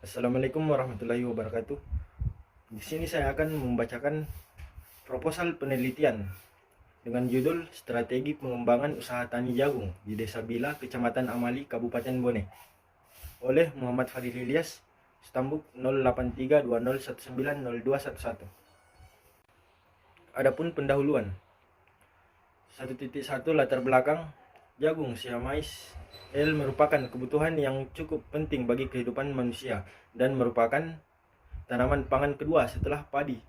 Assalamualaikum warahmatullahi wabarakatuh. Di sini saya akan membacakan proposal penelitian dengan judul Strategi Pengembangan Usaha Tani Jagung di Desa Bila, Kecamatan Amali, Kabupaten Bone, oleh Muhammad Fadil Ilyas, Stambuk 083201900211. Adapun pendahuluan. 1.1 Latar belakang. Jagung siamais L merupakan kebutuhan yang cukup penting bagi kehidupan manusia dan merupakan tanaman pangan kedua setelah padi.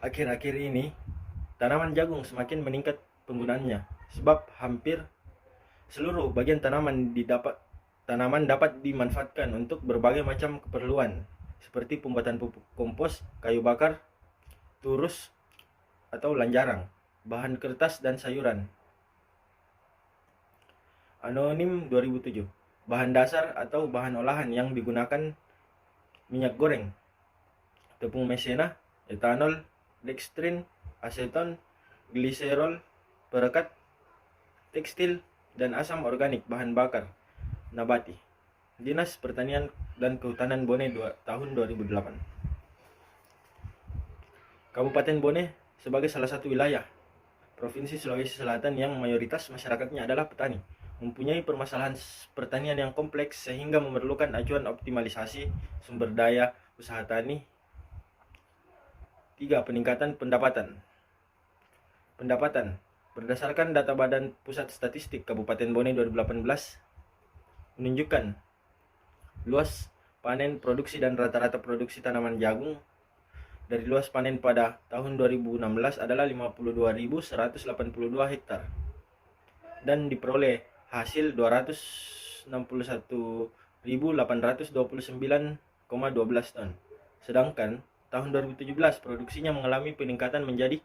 Akhir-akhir ini, tanaman jagung semakin meningkat penggunaannya, sebab hampir seluruh bagian tanaman dapat dimanfaatkan untuk berbagai macam keperluan, seperti pembuatan pupuk kompos, kayu bakar, turus atau lanjarang, bahan kertas dan sayuran. Anonim 2007. Bahan dasar atau bahan olahan yang digunakan: minyak goreng, tepung maizena, etanol, dextrin, aseton, gliserol, perekat, tekstil, dan asam organik bahan bakar nabati. Dinas Pertanian dan Kehutanan Bone tahun 2008. Kabupaten Bone sebagai salah satu wilayah Provinsi Sulawesi Selatan yang mayoritas masyarakatnya adalah petani, mempunyai permasalahan pertanian yang kompleks sehingga memerlukan acuan optimalisasi sumber daya usaha tani. 3. Peningkatan pendapatan. Berdasarkan data Badan Pusat Statistik Kabupaten Bone 2018 menunjukkan luas panen produksi dan rata-rata produksi tanaman jagung dari luas panen pada tahun 2016 adalah 52.182 hektar dan diperoleh hasil 261.829,12 ton. Sedangkan tahun 2017 produksinya mengalami peningkatan menjadi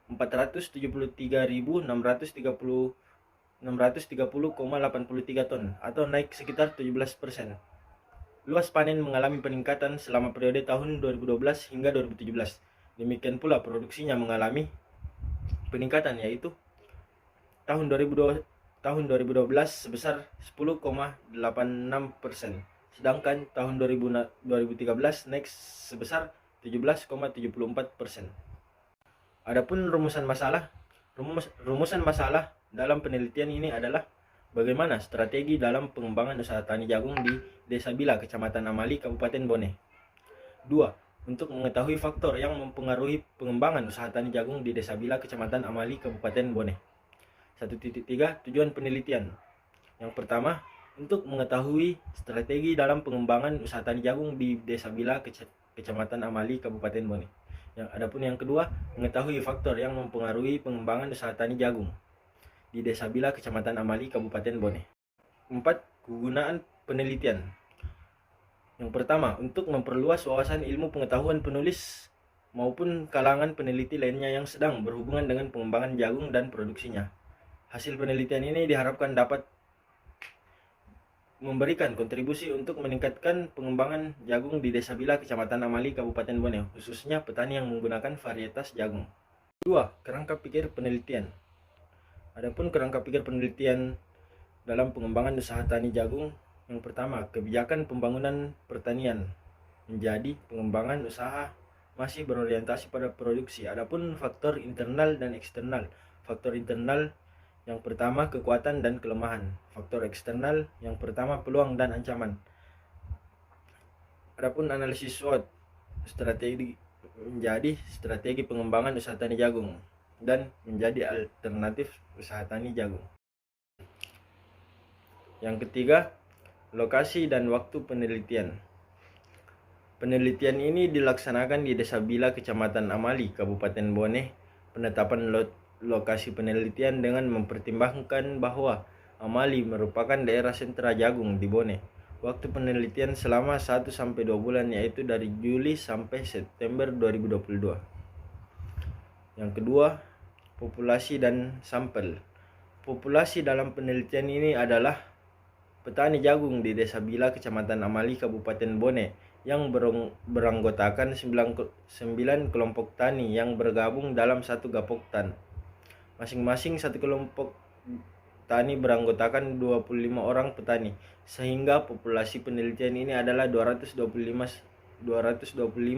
473.630,83 ton atau naik sekitar 17%. Luas panen mengalami peningkatan selama periode tahun 2012 hingga 2017. Demikian pula produksinya mengalami peningkatan, yaitu tahun 2012 sebesar 10,86%, sedangkan tahun 2013 naik sebesar 17,74%. Adapun rumusan masalah dalam penelitian ini adalah bagaimana strategi dalam pengembangan usaha tani jagung di Desa Bila, Kecamatan Amali, Kabupaten Bone. 2. Untuk mengetahui faktor yang mempengaruhi pengembangan usaha tani jagung di Desa Bila, Kecamatan Amali, Kabupaten Bone. 1.3 Tujuan penelitian. Yang pertama, untuk mengetahui strategi dalam pengembangan usaha tani jagung di Desa Bila, Kecamatan Amali, Kabupaten Bone. Adapun yang kedua, mengetahui faktor yang mempengaruhi pengembangan usaha tani jagung di Desa Bila, Kecamatan Amali, Kabupaten Bone. 4. Kegunaan penelitian. Yang pertama, untuk memperluas wawasan ilmu pengetahuan penulis maupun kalangan peneliti lainnya yang sedang berhubungan dengan pengembangan jagung dan produksinya. Hasil penelitian ini diharapkan dapat memberikan kontribusi untuk meningkatkan pengembangan jagung di Desa Bila, Kecamatan Amali, Kabupaten Bone, khususnya petani yang menggunakan varietas jagung. 2. Kerangka pikir penelitian. Adapun kerangka pikir penelitian dalam pengembangan usaha tani jagung, yang pertama, kebijakan pembangunan pertanian menjadi pengembangan usaha masih berorientasi pada produksi. Adapun faktor internal dan eksternal. Faktor internal yang pertama, kekuatan dan kelemahan. Faktor eksternal yang pertama, peluang dan ancaman. Adapun analisis SWOT menjadi strategi pengembangan usaha tani jagung dan menjadi alternatif usaha tani jagung. Yang ketiga, lokasi dan waktu penelitian. Penelitian ini dilaksanakan di Desa Bila, Kecamatan Amali, Kabupaten Bone. Penetapan lokasi penelitian dengan mempertimbangkan bahwa Amali merupakan daerah sentra jagung di Bone. Waktu penelitian selama 1-2 bulan, yaitu dari Juli sampai September 2022. Yang kedua, populasi dan sampel. Populasi dalam penelitian ini adalah petani jagung di Desa Bila, Kecamatan Amali, Kabupaten Bone yang beranggotakan 9 kelompok tani yang bergabung dalam satu gapoktan. Masing-masing satu kelompok tani beranggotakan 25 orang petani, sehingga populasi penelitian ini adalah 225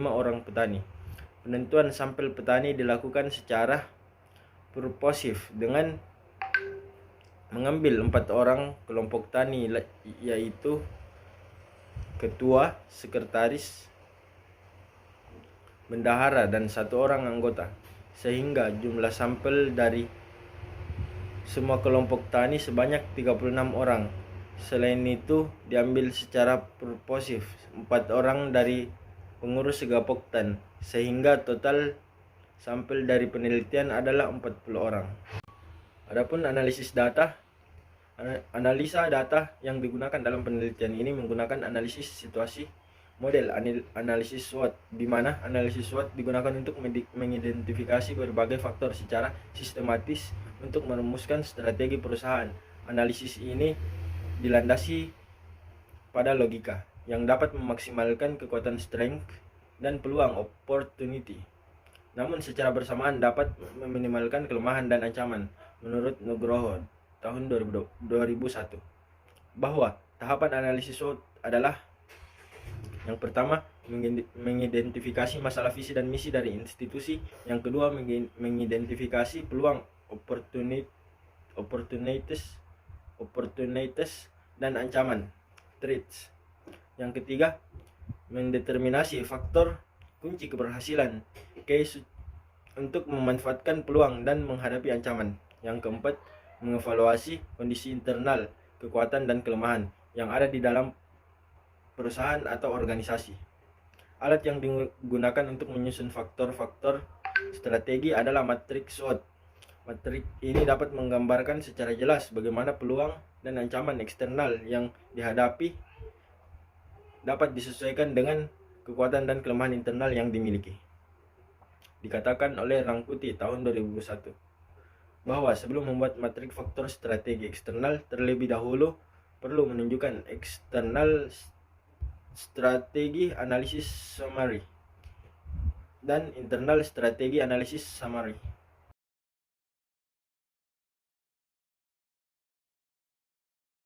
orang petani. Penentuan sampel petani dilakukan secara purposif dengan mengambil 4 orang kelompok tani, yaitu ketua, sekretaris, bendahara, dan 1 orang anggota, sehingga jumlah sampel dari semua kelompok tani sebanyak 36 orang. Selain itu diambil secara purposif 4 orang dari pengurus Segapoktan, sehingga total sampel dari penelitian adalah 40 orang. Adapun analisa data yang digunakan dalam penelitian ini menggunakan analisis situasi model, analisis SWOT, di mana analisis SWOT digunakan untuk mengidentifikasi berbagai faktor secara sistematis untuk merumuskan strategi perusahaan. Analisis ini dilandasi pada logika yang dapat memaksimalkan kekuatan strength dan peluang opportunity, namun secara bersamaan dapat meminimalkan kelemahan dan ancaman. Menurut Nugroho tahun 2001, bahwa tahapan analisis SWOT adalah: yang pertama, mengidentifikasi masalah visi dan misi dari institusi. Yang kedua, mengidentifikasi peluang opportunities dan ancaman threats. Yang ketiga, mendeterminasi faktor kunci keberhasilan case untuk memanfaatkan peluang dan menghadapi ancaman. Yang keempat, mengevaluasi kondisi internal, kekuatan dan kelemahan yang ada di dalam perusahaan atau organisasi. Alat yang digunakan untuk menyusun faktor-faktor strategi adalah matriks SWOT. Matriks ini dapat menggambarkan secara jelas bagaimana peluang dan ancaman eksternal yang dihadapi dapat disesuaikan dengan kekuatan dan kelemahan internal yang dimiliki. Dikatakan oleh Rangkuti tahun 2001 bahwa sebelum membuat matriks faktor strategi eksternal, terlebih dahulu perlu menunjukkan eksternal strategi analisis summary dan internal strategi analisis summary.